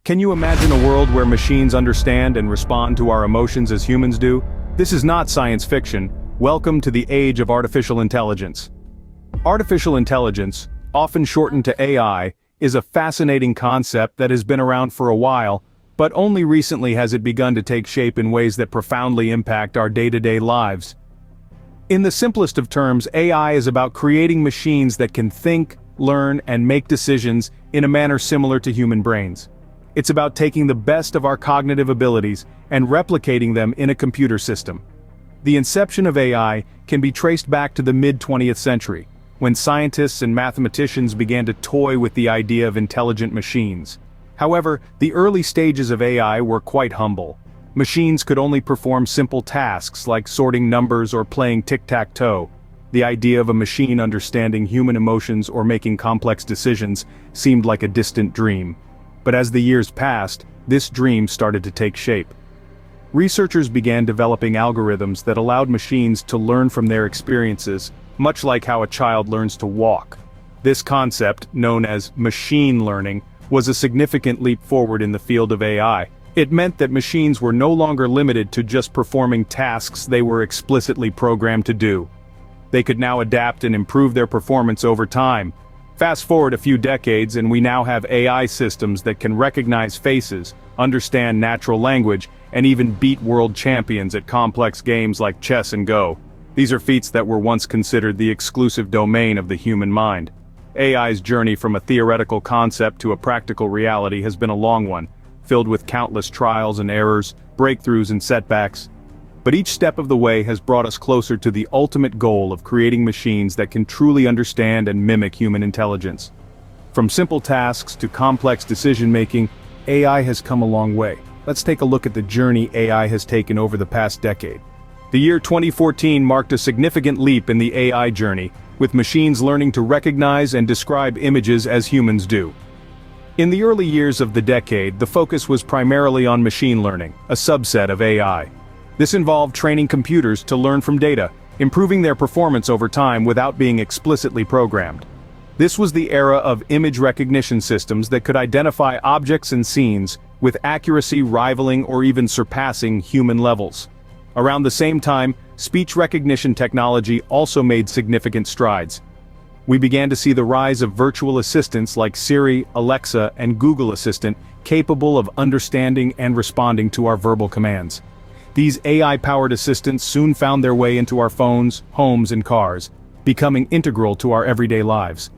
Can you imagine a world where machines understand and respond to our emotions as humans do? This is not science fiction. Welcome to the age of artificial intelligence. Artificial intelligence, often shortened to AI, is a fascinating concept that has been around for a while, but only recently has it begun to take shape in ways that profoundly impact our day-to-day lives. In the simplest of terms, AI is about creating machines that can think, learn, and make decisions in a manner similar to human brains. It's about taking the best of our cognitive abilities and replicating them in a computer system. The inception of AI can be traced back to the mid-20th century, when scientists and mathematicians began to toy with the idea of intelligent machines. However, the early stages of AI were quite humble. Machines could only perform simple tasks like sorting numbers or playing tic-tac-toe. The idea of a machine understanding human emotions or making complex decisions seemed like a distant dream. But as the years passed, this dream started to take shape. Researchers began developing algorithms that allowed machines to learn from their experiences, much like how a child learns to walk. This concept, known as machine learning, was a significant leap forward in the field of AI. It meant that machines were no longer limited to just performing tasks they were explicitly programmed to do. They could now adapt and improve their performance over time. Fast forward a few decades and we now have AI systems that can recognize faces, understand natural language, and even beat world champions at complex games like chess and Go. These are feats that were once considered the exclusive domain of the human mind. AI's journey from a theoretical concept to a practical reality has been a long one, filled with countless trials and errors, breakthroughs and setbacks. But each step of the way has brought us closer to the ultimate goal of creating machines that can truly understand and mimic human intelligence. From simple tasks to complex decision-making, AI has come a long way. Let's take a look at the journey AI has taken over the past decade. The year 2014 marked a significant leap in the AI journey, with machines learning to recognize and describe images as humans do. In the early years of the decade, the focus was primarily on machine learning, a subset of AI. This involved training computers to learn from data, improving their performance over time without being explicitly programmed. This was the era of image recognition systems that could identify objects and scenes, with accuracy rivaling or even surpassing human levels. Around the same time, speech recognition technology also made significant strides. We began to see the rise of virtual assistants like Siri, Alexa, and Google Assistant capable of understanding and responding to our verbal commands. These AI-powered assistants soon found their way into our phones, homes, and cars, becoming integral to our everyday lives.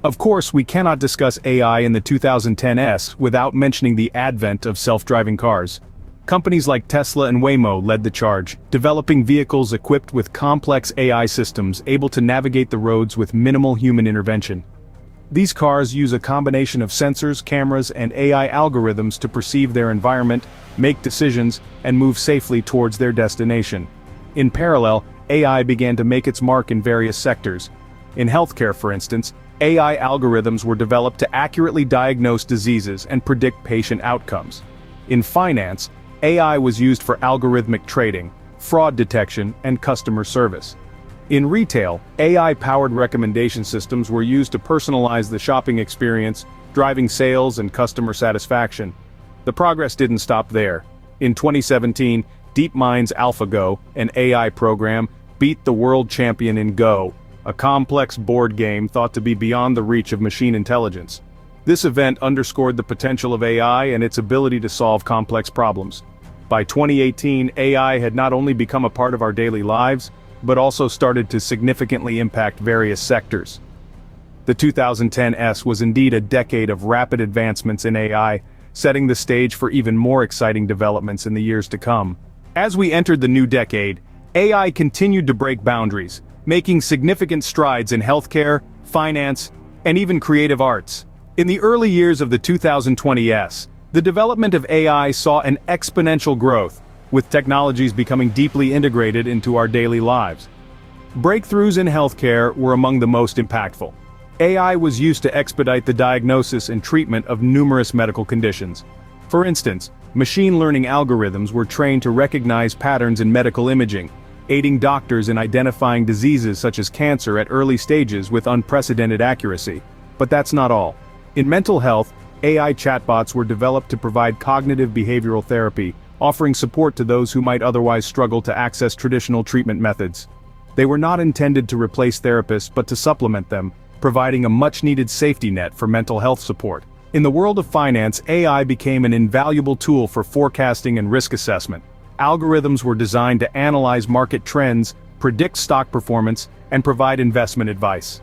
Of course, we cannot discuss AI in the 2010s without mentioning the advent of self-driving cars. Companies like Tesla and Waymo led the charge, developing vehicles equipped with complex AI systems able to navigate the roads with minimal human intervention. These cars use a combination of sensors, cameras, and AI algorithms to perceive their environment, make decisions, and move safely towards their destination. In parallel, AI began to make its mark in various sectors. In healthcare, for instance, AI algorithms were developed to accurately diagnose diseases and predict patient outcomes. In finance, AI was used for algorithmic trading, fraud detection, and customer service. In retail, AI-powered recommendation systems were used to personalize the shopping experience, driving sales and customer satisfaction. The progress didn't stop there. In 2017, DeepMind's AlphaGo, an AI program, beat the world champion in Go, a complex board game thought to be beyond the reach of machine intelligence. This event underscored the potential of AI and its ability to solve complex problems. By 2018, AI had not only become a part of our daily lives, but also started to significantly impact various sectors. The 2010s was indeed a decade of rapid advancements in AI, setting the stage for even more exciting developments in the years to come. As we entered the new decade, AI continued to break boundaries, making significant strides in healthcare, finance, and even creative arts. In the early years of the 2020s, the development of AI saw an exponential growth, with technologies becoming deeply integrated into our daily lives. Breakthroughs in healthcare were among the most impactful. AI was used to expedite the diagnosis and treatment of numerous medical conditions. For instance, machine learning algorithms were trained to recognize patterns in medical imaging, aiding doctors in identifying diseases such as cancer at early stages with unprecedented accuracy. But that's not all. In mental health, AI chatbots were developed to provide cognitive behavioral therapy, offering support to those who might otherwise struggle to access traditional treatment methods. They were not intended to replace therapists but to supplement them, providing a much-needed safety net for mental health support. In the world of finance, AI became an invaluable tool for forecasting and risk assessment. Algorithms were designed to analyze market trends, predict stock performance, and provide investment advice.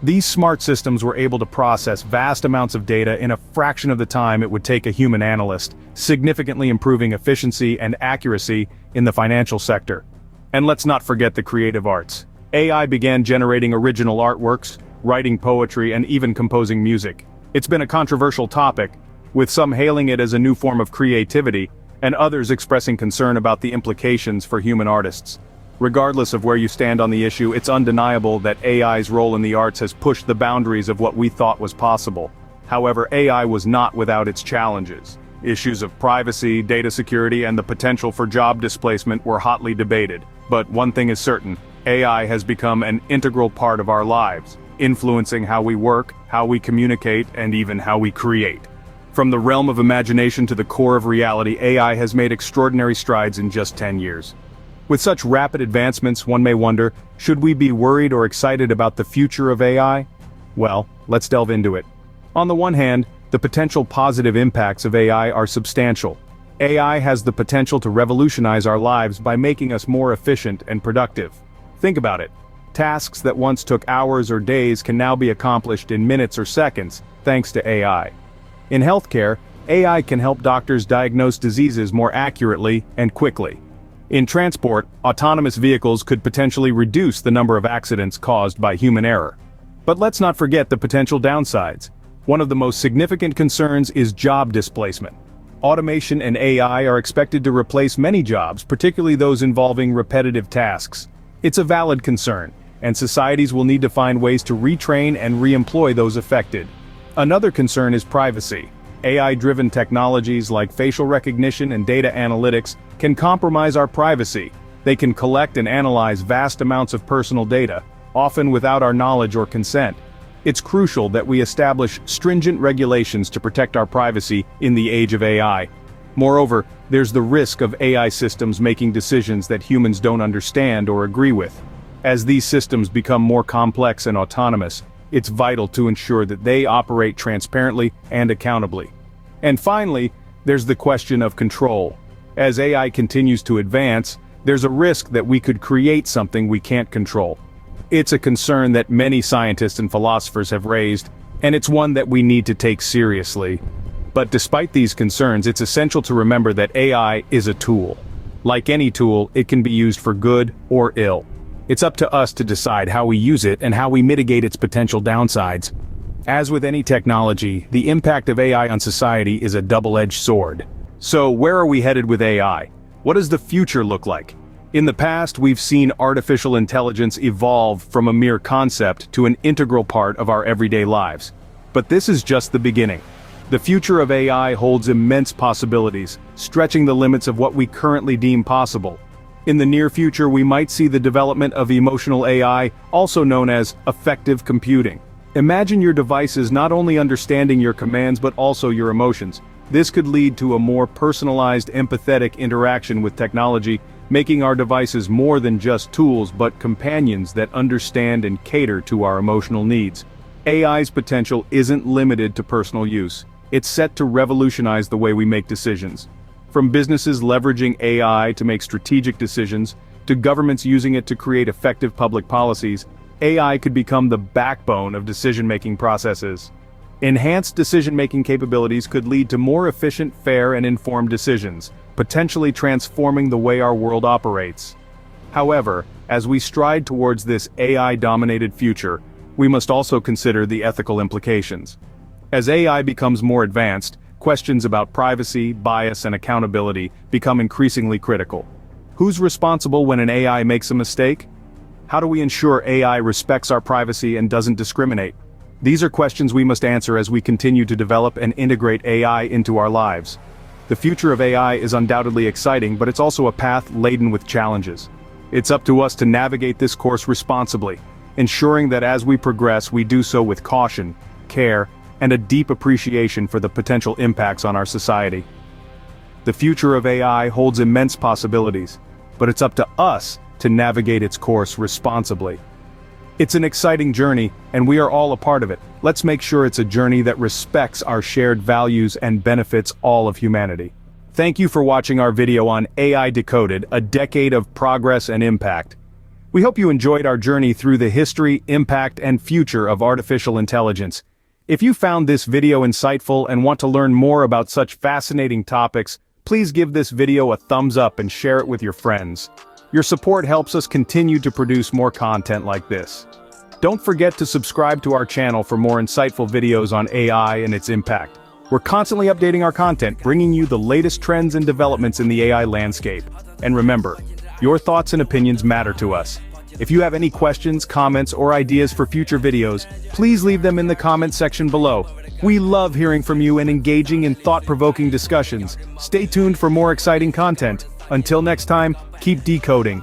These smart systems were able to process vast amounts of data in a fraction of the time it would take a human analyst, significantly improving efficiency and accuracy in the financial sector. And let's not forget the creative arts. AI began generating original artworks, writing poetry, and even composing music. It's been a controversial topic, with some hailing it as a new form of creativity, and others expressing concern about the implications for human artists. Regardless of where you stand on the issue, it's undeniable that AI's role in the arts has pushed the boundaries of what we thought was possible. However, AI was not without its challenges. Issues of privacy, data security, and the potential for job displacement were hotly debated. But one thing is certain, AI has become an integral part of our lives, influencing how we work, how we communicate, and even how we create. From the realm of imagination to the core of reality, AI has made extraordinary strides in just 10 years. With such rapid advancements, one may wonder, should we be worried or excited about the future of AI? Well, let's delve into it. On the one hand, the potential positive impacts of AI are substantial. AI has the potential to revolutionize our lives by making us more efficient and productive. Think about it. Tasks that once took hours or days can now be accomplished in minutes or seconds, thanks to AI. In healthcare, AI can help doctors diagnose diseases more accurately and quickly. In transport, autonomous vehicles could potentially reduce the number of accidents caused by human error. But let's not forget the potential downsides. One of the most significant concerns is job displacement. Automation and AI are expected to replace many jobs, particularly those involving repetitive tasks. It's a valid concern, and societies will need to find ways to retrain and re-employ those affected. Another concern is privacy. AI-driven technologies like facial recognition and data analytics can compromise our privacy. They can collect and analyze vast amounts of personal data, often without our knowledge or consent. It's crucial that we establish stringent regulations to protect our privacy in the age of AI. Moreover, there's the risk of AI systems making decisions that humans don't understand or agree with. As these systems become more complex and autonomous, it's vital to ensure that they operate transparently and accountably. And finally, there's the question of control. As AI continues to advance, there's a risk that we could create something we can't control. It's a concern that many scientists and philosophers have raised, and it's one that we need to take seriously. But despite these concerns, it's essential to remember that AI is a tool. Like any tool, it can be used for good or ill. It's up to us to decide how we use it and how we mitigate its potential downsides. As with any technology, the impact of AI on society is a double-edged sword. So, where are we headed with AI? What does the future look like? In the past, we've seen artificial intelligence evolve from a mere concept to an integral part of our everyday lives. But this is just the beginning. The future of AI holds immense possibilities, stretching the limits of what we currently deem possible. In the near future, we might see the development of emotional AI, also known as affective computing. Imagine your devices not only understanding your commands but also your emotions. This could lead to a more personalized, empathetic interaction with technology, making our devices more than just tools but companions that understand and cater to our emotional needs. AI's potential isn't limited to personal use. It's set to revolutionize the way we make decisions. From businesses leveraging AI to make strategic decisions, to governments using it to create effective public policies, AI could become the backbone of decision-making processes. Enhanced decision-making capabilities could lead to more efficient, fair, and informed decisions, potentially transforming the way our world operates. However, as we stride towards this AI-dominated future, we must also consider the ethical implications. As AI becomes more advanced, questions about privacy, bias, and accountability become increasingly critical. Who's responsible when an AI makes a mistake? How do we ensure AI respects our privacy and doesn't discriminate? These are questions we must answer as we continue to develop and integrate AI into our lives. The future of AI is undoubtedly exciting, but it's also a path laden with challenges. It's up to us to navigate this course responsibly, ensuring that as we progress, we do so with caution, care, and a deep appreciation for the potential impacts on our society. The future of AI holds immense possibilities, but it's up to us to navigate its course responsibly. It's an exciting journey, and we are all a part of it. Let's make sure it's a journey that respects our shared values and benefits all of humanity. Thank you for watching our video on AI Decoded, a decade of progress and impact. We hope you enjoyed our journey through the history, impact, and future of artificial intelligence. If you found this video insightful and want to learn more about such fascinating topics, please give this video a thumbs up and share it with your friends. Your support helps us continue to produce more content like this. Don't forget to subscribe to our channel for more insightful videos on AI and its impact. We're constantly updating our content, bringing you the latest trends and developments in the AI landscape. And remember, your thoughts and opinions matter to us. If you have any questions, comments, or ideas for future videos, please leave them in the comment section below. We love hearing from you and engaging in thought-provoking discussions. Stay tuned for more exciting content. Until next time, keep decoding.